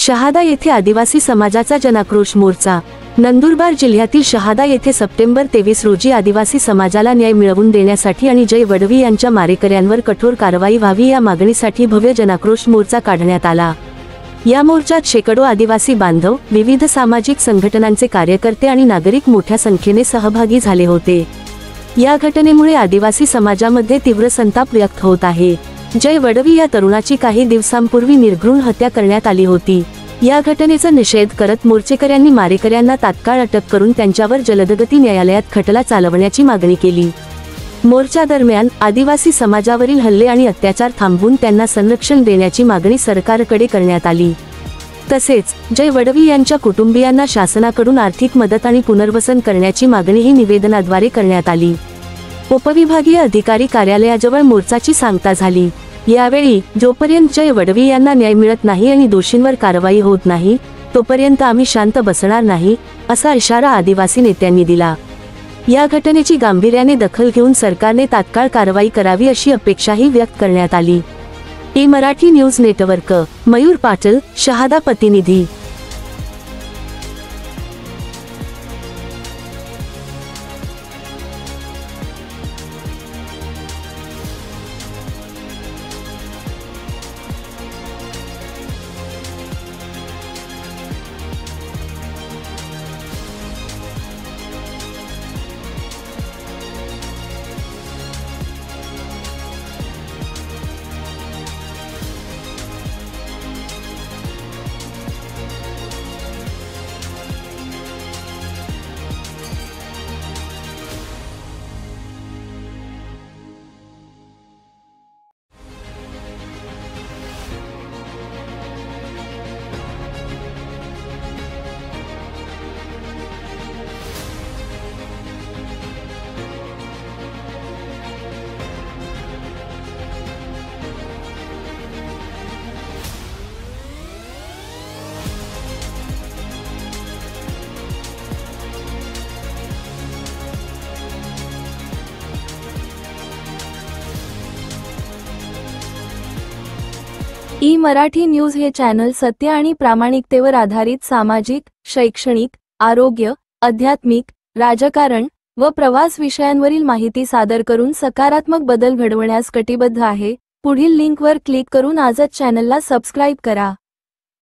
शहादा येथे आदिवासी समाजाचा जनाक्रोश मोर्चा। नंदुरबार जिल्ह्यातील शहादा येथे सप्टेंबर 23 रोजी आदिवासी समाजाला न्याय मिळवून देण्यासाठी आणि जय वडवी यांच्या मारेकऱ्यांवर कठोर कारवाई व्हावी या मागणीसाठी भव्य जनाक्रोश मोर्चा काढण्यात आला। या मोर्चात शेकडो आदिवासी बांधव, विविध सामाजिक संघटनांचे कार्यकर्ते आणि नागरिक मोठ्या संख्येने सहभागी झाले होते। या घटनेमुळे आदिवासी समाजामध्ये तीव्र संताप व्यक्त होत आहे। जय वडवी या तरुणाची काही दिवसांपूर्वी निर्घृण हत्या करण्यात आली होती। या घटनेचा निषेध करत मोर्चेकऱ्यांनी मारेकऱ्यांना तात्काळ अटक करून त्यांच्यावर जलदगती न्यायालयात खटला चालवण्याची मागणी केली। मोर्चा दरम्यान आदिवासी समाजावरील हल्ले आणि अत्याचार थांबवून त्यांना संरक्षण देण्याची मागणी सरकारकडे करण्यात आली। तसेच जय वडवी यांच्या कुटुंबियांना शासनाकडून आर्थिक मदत आणि पुनर्वसन करण्याची मागणीही निवेदनाद्वारे करण्यात आली। उपविभागीय अधिकारी कार्यालयाजवळ मोर्चाची सांगता झाली। यावेळी जोपर्यंत जय वडवी यांना न्याय मिळत नाही आणि दोषींवर कारवाई होत नाही तोपर्यंत आम्ही शांत बसणार नाही, असा इशारा आदिवासी नेत्यांनी दिला। या घटनेची गांभीर्याने दखल घेऊन सरकारने तात्काळ कारवाई करावी अशी अपेक्षाही व्यक्त करण्यात आली। मराठी न्यूज नेटवर्क, मयूर पाटील, शहादा प्रतिनिधी। मराठी न्यूज हे चॅनल सत्य आणि प्रामाणिकतेवर आधारित सामाजिक, शैक्षणिक, आरोग्य, आध्यात्मिक, राजकारण व प्रवास विषयांवरील माहिती सादर करून सकारात्मक बदल घडवण्यास कटिबद्ध आहे। पुढील लिंकवर क्लिक करून आजच चॅनलला सबस्क्राइब करा।